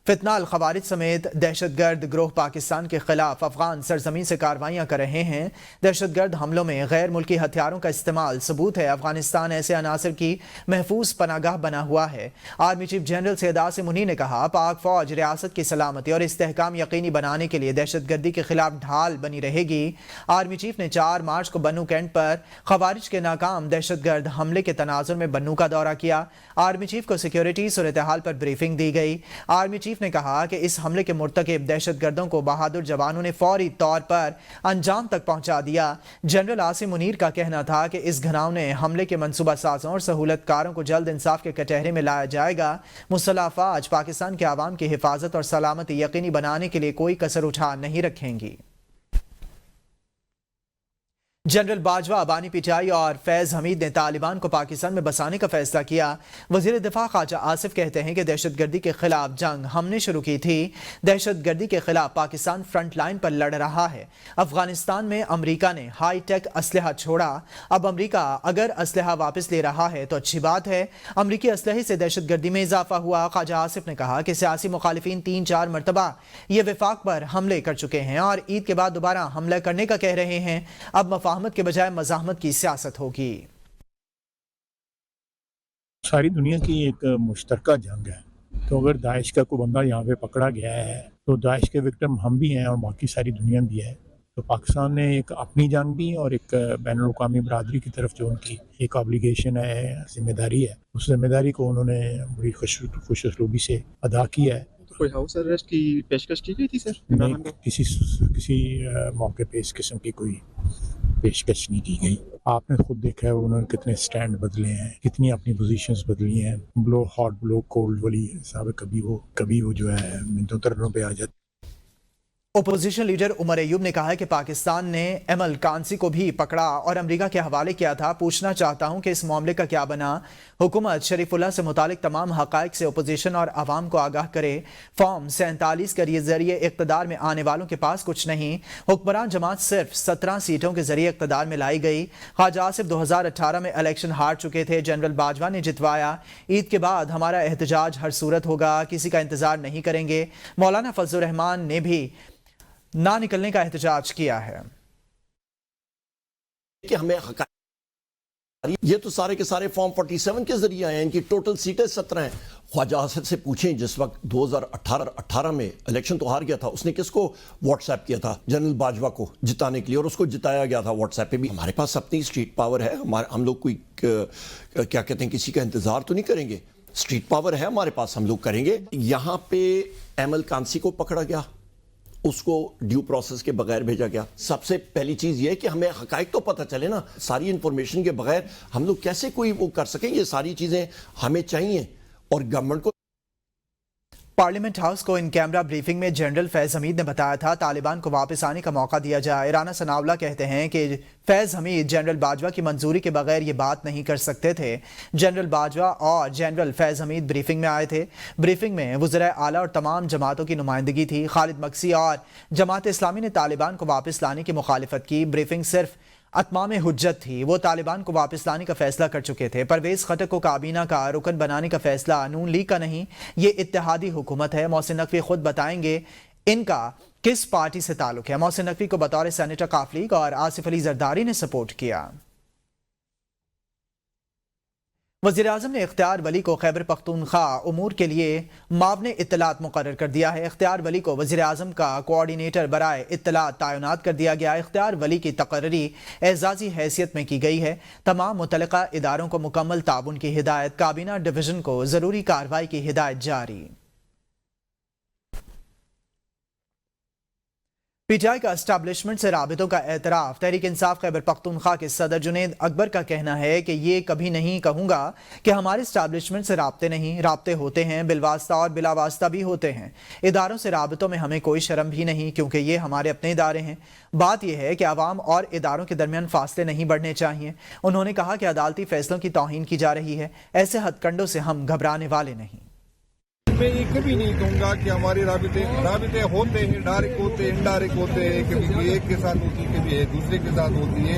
فتنہ الخوارج سمیت دہشت گرد گروہ پاکستان کے خلاف افغان سرزمین سے کارروائیاں کر رہے ہیں۔ دہشت گرد حملوں میں غیر ملکی ہتھیاروں کا استعمال ثبوت ہے افغانستان ایسے عناصر کی محفوظ پناہ گاہ بنا ہوا ہے۔ Army chief general Syed Asim Munir نے کہا، پاک فوج ریاست کی سلامتی اور استحکام یقینی بنانے کے لیے دہشت گردی کے خلاف ڈھال بنی رہے گی۔ آرمی چیف نے 4 مارچ کو بنو کینٹ پر خوارج کے ناکام دہشت گرد حملے کے تناظر میں بنو کا دورہ کیا۔ آرمی چیف کو سیکیورٹی صورتحال پر بریفنگ دی گئی۔ آرمی چیف نے کہا کہ اس حملے کے مرتکب دہشت گردوں کو بہادر جوانوں نے فوری طور پر انجام تک پہنچا دیا۔ جنرل عاصم منیر کا کہنا تھا کہ اس گھناؤنے حملے کے منصوبہ سازوں اور سہولت کاروں کو جلد انصاف کے کٹہرے میں لایا جائے گا۔ مسلح افواج پاکستان کے عوام کی حفاظت اور سلامتی یقینی بنانے کے لیے کوئی کسر اٹھا نہیں رکھیں گی۔ جنرل باجوہ، بانی پٹائی اور فیض حمید نے طالبان کو پاکستان میں بسانے کا فیصلہ کیا۔ وزیر دفاع خواجہ آصف کہتے ہیں کہ دہشت گردی کے خلاف جنگ ہم نے شروع کی تھی۔ دہشت گردی کے خلاف پاکستان فرنٹ لائن پر لڑ رہا ہے۔ افغانستان میں امریکہ نے ہائی ٹیک اسلحہ چھوڑا، اب امریکہ اگر اسلحہ واپس لے رہا ہے تو اچھی بات ہے۔ امریکی اسلحے سے دہشت گردی میں اضافہ ہوا۔ خواجہ آصف نے کہا کہ سیاسی مخالفین 3-4 مرتبہ یہ وفاق پر حملے کر چکے ہیں اور عید کے بعد دوبارہ حملہ کرنے کا کہہ رہے ہیں۔ اب مفاہمت کے بجائے مزاحمت کی سیاست ہوگی۔ ساری دنیا کی ایک مشترکہ جنگ ہے، تو اگر داعش کا کوئی بندہ یہاں پہ پکڑا گیا ہے تو داعش کے وکٹم ہم بھی ہیں اور باقی ساری دنیا بھی ہے۔ تو پاکستان نے ایک اپنی جنگ بھی اور ایک بین الاقوامی برادری کی طرف جو ان کی ایک آبلیگیشن ہے، ذمہ داری ہے، اس ذمہ داری کو انہوں نے بڑی خوش اسلوبی سے ادا کیا ہے۔ کوئی ہاؤس ارسٹ کی پیشکش کی گئی تھی سر؟ نہیں، کسی موقع پہ اس قسم کی کوئی پیشکش نہیں کی گئی۔ آپ نے خود دیکھا ہے انہوں نے کتنے سٹینڈ بدلے ہیں، کتنی اپنی پوزیشنز بدلی ہیں، بلو ہاٹ بلو کولڈ والی صاحب، کبھی وہ جو ہے منتوں ترنوں پہ آ جاتی۔ اپوزیشن لیڈر عمر ایوب نے کہا ہے کہ پاکستان نے ایمل کانسی کو بھی پکڑا اور امریکہ کے حوالے کیا تھا۔ پوچھنا چاہتا ہوں کہ اس معاملے کا کیا بنا؟ حکومت شریف اللہ سے متعلق تمام حقائق سے اپوزیشن اور عوام کو آگاہ کرے۔ فارم 47 کے ذریعے اقتدار میں آنے والوں کے پاس کچھ نہیں۔ حکمران جماعت صرف 17 سیٹوں کے ذریعے اقتدار میں لائی گئی۔ خواجہ آصف 2018 میں الیکشن ہار چکے تھے، جنرل باجوہ نے جتوایا۔ عید کے بعد ہمارا احتجاج ہر صورت ہوگا، کسی کا انتظار نہیں کریں گے۔ مولانا فضل الرحمان نے بھی نہ نکلنے کا احتجاج کیا ہے۔ کہ ہمیں یہ تو سارے کے سارے فارم 47 کے ذریعے آئے ہیں، ان کی ٹوٹل سیٹیں 17 ہیں۔ خواجہ آصف سے پوچھیں جس وقت 2018 میں الیکشن تو ہار گیا تھا، اس نے کس کو واٹس ایپ کیا تھا؟ جنرل باجوہ کو جتانے کے لیے، اور اس کو جتایا گیا تھا واٹس ایپ پہ بھی۔ ہمارے پاس اپنی اسٹریٹ پاور ہے، ہم لوگ کوئی کیا کہتے ہیں کسی کا انتظار تو نہیں کریں گے۔ اسٹریٹ پاور ہے ہمارے پاس، ہم لوگ کریں گے۔ یہاں پہ ایمل کانسی کو پکڑا گیا، اس کو ڈیو پروسیس کے بغیر بھیجا گیا۔ سب سے پہلی چیز یہ ہے کہ ہمیں حقائق تو پتہ چلے نا، ساری انفارمیشن کے بغیر ہم لوگ کیسے کوئی وہ کر سکیں؟ یہ ساری چیزیں ہمیں چاہیے اور گورنمنٹ کو۔ پارلیمنٹ ہاؤس کو ان کیمرہ بریفنگ میں جنرل فیض حمید نے بتایا تھا طالبان کو واپس آنے کا موقع دیا جائے۔ رانا ثناءاللہ کہتے ہیں کہ فیض حمید جنرل باجوہ کی منظوری کے بغیر یہ بات نہیں کر سکتے تھے۔ جنرل باجوہ اور جنرل فیض حمید بریفنگ میں آئے تھے۔ بریفنگ میں وزرائے اعلیٰ اور تمام جماعتوں کی نمائندگی تھی۔ خالد مکسی اور جماعت اسلامی نے طالبان کو واپس لانے کی مخالفت کی۔ بریفنگ صرف اتمام حجت تھی، وہ طالبان کو واپس لانے کا فیصلہ کر چکے تھے۔ پرویز خٹک کو کابینہ کا رکن بنانے کا فیصلہ نون لیگ کا نہیں، یہ اتحادی حکومت ہے۔ محسن نقوی خود بتائیں گے ان کا کس پارٹی سے تعلق ہے۔ محسن نقوی کو بطور سینیٹر قاف لیگ اور آصف علی زرداری نے سپورٹ کیا۔ وزیراعظم نے اختیار ولی کو خیبر پختونخوا امور کے لیے معاون اطلاعات مقرر کر دیا ہے۔ اختیار ولی کو وزیراعظم کا کوآرڈینیٹر برائے اطلاعات تعینات کر دیا گیا۔ اختیار ولی کی تقرری اعزازی حیثیت میں کی گئی ہے۔ تمام متعلقہ اداروں کو مکمل تعاون کی ہدایت، کابینہ ڈویژن کو ضروری کارروائی کی ہدایت جاری۔ پی ٹی آئی کا اسٹیبلشمنٹ سے رابطوں کا اعتراف۔ تحریک انصاف خیبر پختونخوا کے صدر جنید اکبر کا کہنا ہے کہ یہ کبھی نہیں کہوں گا کہ ہمارے اسٹیبلشمنٹ سے رابطے نہیں، رابطے ہوتے ہیں، بالواسطہ اور بلا واسطہ بھی ہوتے ہیں۔ اداروں سے رابطوں میں ہمیں کوئی شرم بھی نہیں، کیونکہ یہ ہمارے اپنے ادارے ہیں۔ بات یہ ہے کہ عوام اور اداروں کے درمیان فاصلے نہیں بڑھنے چاہیے۔ انہوں نے کہا کہ عدالتی فیصلوں کی توہین کی جا رہی ہے، ایسے ہتھ کنڈوں سے ہم گھبرانے والے نہیں۔ میں یہ کبھی نہیں کہوں گا کہ ہمارے رابطے ہوتے ہیں، ڈائریکٹ ہوتے ہیں، انڈائریکٹ ہوتے ہیں، کبھی ایک کے ساتھ ہوتی ہے، کبھی دوسرے کے ساتھ ہوتی ہے۔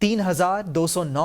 3,209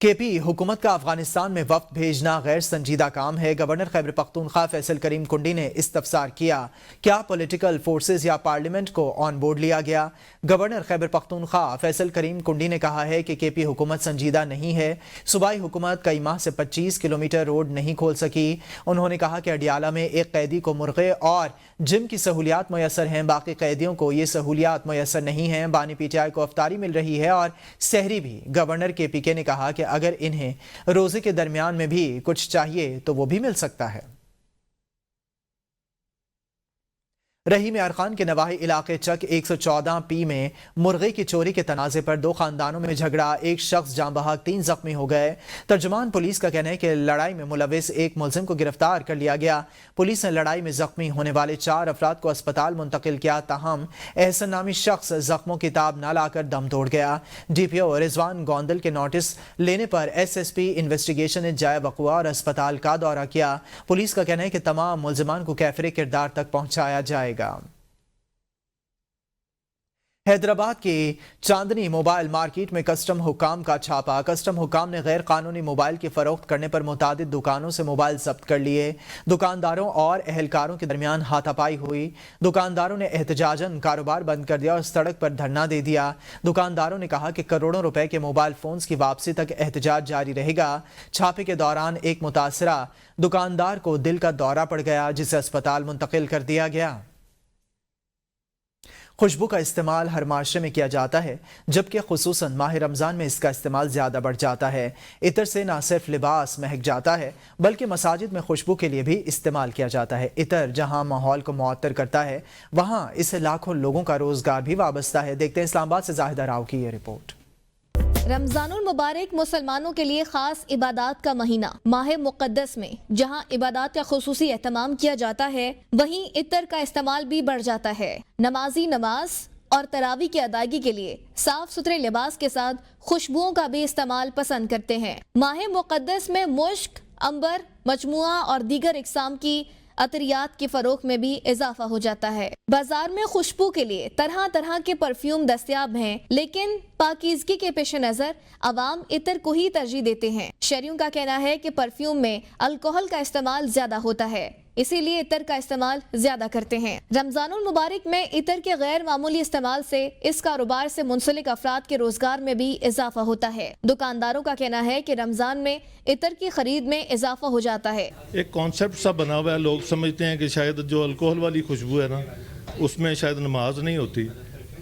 کے پی حکومت کا افغانستان میں وفد بھیجنا غیر سنجیدہ کام ہے. گورنر خیبر پختونخوا فیصل کریم کنڈی نے استفسار کیا, کیا پولیٹیکل فورسز یا پارلیمنٹ کو آن بورڈ لیا گیا؟ گورنر خیبر پختونخوا فیصل کریم کنڈی نے کہا ہے کہ کے پی حکومت سنجیدہ نہیں ہے. صوبائی حکومت کئی ماہ سے 25 کلومیٹر روڈ نہیں کھول سکی. انہوں نے کہا کہ اڈیالہ میں ایک قیدی کو مرغے اور جم کی سہولیات میسر ہیں, باقی قیدیوں کو یہ سہولیات میسر نہیں ہیں. بانی پی ٹی آئی کو افطاری مل رہی ہے اور سحری بھی. گورنر کے پی کے نے کہا کہ اگر انہیں روزے کے درمیان میں بھی کچھ چاہیے تو وہ بھی مل سکتا ہے. رحیم ارخان کے نواحی علاقے چک 114 پی میں مرغے کی چوری کے تنازع پر 2 خاندانوں میں جھگڑا, ایک شخص جاں بحق 3 زخمی ہو گئے. ترجمان پولیس کا کہنا ہے کہ لڑائی میں ملوث ایک ملزم کو گرفتار کر لیا گیا. پولیس نے لڑائی میں زخمی ہونے والے 4 افراد کو اسپتال منتقل کیا, تاہم احسن نامی شخص زخموں کی تاب نہ لا کر دم توڑ گیا. ڈی پی او رضوان گوندل کے نوٹس لینے پر ایس ایس پی انویسٹیگیشن نے جائے وقوع اور اسپتال کا دورہ کیا. پولیس کا کہنا ہے کہ تمام ملزمان کو کیفر کردار تک پہنچایا جائے گا. حیدرآباد کی چاندنی موبائل مارکیٹ میں کسٹم حکام کا چھاپا. کسٹم حکام نے غیر قانونی موبائل کی فروخت کرنے پر متعدد دکانوں سے موبائل ضبط کر لیے. دکانداروں اور اہلکاروں کے درمیان ہاتھا پائی ہوئی. دکانداروں نے احتجاجاً کاروبار بند کر دیا اور سڑک پر دھرنا دے دیا. دکانداروں نے کہا کہ کروڑوں روپے کے موبائل فونز کی واپسی تک احتجاج جاری رہے گا. چھاپے کے دوران ایک متاثرہ دکاندار کو دل کا دورہ پڑ گیا, جسے اسپتال منتقل کر دیا گیا. خوشبو کا استعمال ہر معاشرے میں کیا جاتا ہے, جبکہ خصوصاً ماہ رمضان میں اس کا استعمال زیادہ بڑھ جاتا ہے. عطر سے نہ صرف لباس مہک جاتا ہے بلکہ مساجد میں خوشبو کے لیے بھی استعمال کیا جاتا ہے. عطر جہاں ماحول کو معطر کرتا ہے, وہاں اسے لاکھوں لوگوں کا روزگار بھی وابستہ ہے. دیکھتے ہیں اسلام آباد سے زاہدہ راؤ کی یہ رپورٹ. رمضان المبارک مسلمانوں کے لیے خاص عبادات کا مہینہ. ماہ مقدس میں جہاں عبادات کا خصوصی اہتمام کیا جاتا ہے, وہیں عطر کا استعمال بھی بڑھ جاتا ہے. نمازی نماز اور تراویح کی ادائیگی کے لیے صاف ستھرے لباس کے ساتھ خوشبوؤں کا بھی استعمال پسند کرتے ہیں. ماہ مقدس میں مشک، عنبر، مجموعہ اور دیگر اقسام کی عطریات کی فروخت میں بھی اضافہ ہو جاتا ہے. بازار میں خوشبو کے لیے طرح طرح کے پرفیوم دستیاب ہیں, لیکن پاکیزگی کے پیش نظر عوام عطر کو ہی ترجیح دیتے ہیں. شہریوں کا کہنا ہے کہ پرفیوم میں الکوہل کا استعمال زیادہ ہوتا ہے, اسی لیے عطر کا استعمال زیادہ کرتے ہیں. رمضان المبارک میں عطر کے غیر معمولی استعمال سے اس کاروبار سے منسلک افراد کے روزگار میں بھی اضافہ ہوتا ہے. دکانداروں کا کہنا ہے کہ رمضان میں عطر کی خرید میں اضافہ ہو جاتا ہے. ایک کانسیپٹ سا بنا ہوا ہے, لوگ سمجھتے ہیں کہ شاید جو الکوہل والی خوشبو ہے نا, اس میں شاید نماز نہیں ہوتی,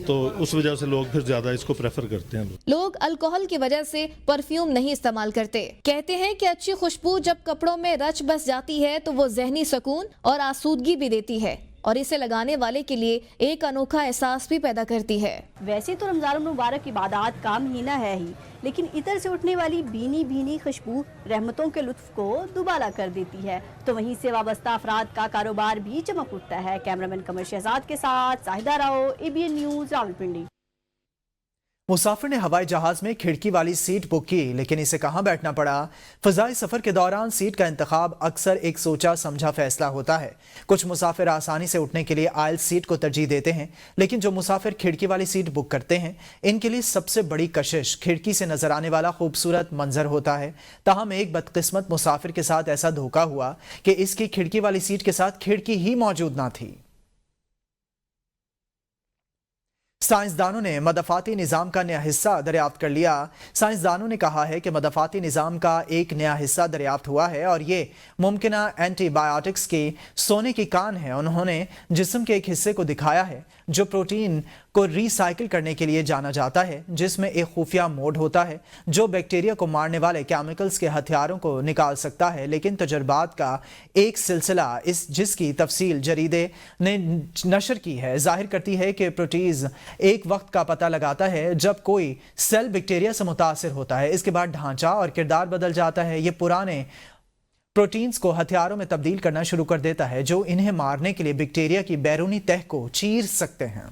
تو اس وجہ سے لوگ پھر زیادہ اس کو پریفر کرتے ہیں. لوگ الکوہل کی وجہ سے پرفیوم نہیں استعمال کرتے. کہتے ہیں کہ اچھی خوشبو جب کپڑوں میں رچ بس جاتی ہے تو وہ ذہنی سکون اور آسودگی بھی دیتی ہے, اور اسے لگانے والے کے لیے ایک انوکھا احساس بھی پیدا کرتی ہے. ویسے تو رمضان المبارک عبادات کا مہینہ ہے ہی, لیکن عطر سے اٹھنے والی بھینی بھینی خوشبو رحمتوں کے لطف کو دوبالا کر دیتی ہے, تو وہیں سے وابستہ افراد کا کاروبار بھی چمک اٹھتا ہے. کیمرامین قمر شہزاد کے ساتھ زاہدہ راؤ, ABN نیوز, راولپنڈی. مسافر نے ہوائی جہاز میں کھڑکی والی سیٹ بک کی, لیکن اسے کہاں بیٹھنا پڑا. فضائی سفر کے دوران سیٹ کا انتخاب اکثر ایک سوچا سمجھا فیصلہ ہوتا ہے. کچھ مسافر آسانی سے اٹھنے کے لیے آئل سیٹ کو ترجیح دیتے ہیں, لیکن جو مسافر کھڑکی والی سیٹ بک کرتے ہیں ان کے لیے سب سے بڑی کشش کھڑکی سے نظر آنے والا خوبصورت منظر ہوتا ہے. تاہم ایک بدقسمت مسافر کے ساتھ ایسا دھوکہ ہوا کہ اس کی کھڑکی والی سیٹ کے ساتھ کھڑکی ہی موجود نہ تھی. سائنسدانوں نے مدافعتی نظام کا نیا حصہ دریافت کر لیا. سائنسدانوں نے کہا ہے کہ مدافعتی نظام کا ایک نیا حصہ دریافت ہوا ہے اور یہ ممکنہ اینٹی بایوٹکس کی سونے کی کان ہے. انہوں نے جسم کے ایک حصے کو دکھایا ہے جو پروٹین کو ری سائیکل کرنے کے لیے جانا جاتا ہے, جس میں ایک خفیہ موڈ ہوتا ہے جو بیکٹیریا کو مارنے والے کیمیکلز کے ہتھیاروں کو نکال سکتا ہے. لیکن تجربات کا ایک سلسلہ جس کی تفصیل جریدے نے نشر کی ہے ظاہر کرتی ہے کہ پروٹیز ایک وقت کا پتہ لگاتا ہے جب کوئی سیل بیکٹیریا سے متاثر ہوتا ہے. اس کے بعد ڈھانچہ اور کردار بدل جاتا ہے. یہ پرانے پروٹینز کو ہتھیاروں میں تبدیل کرنا شروع کر دیتا ہے جو انہیں مارنے کے لیے بیکٹیریا کی بیرونی تہہ کو چیر سکتے ہیں.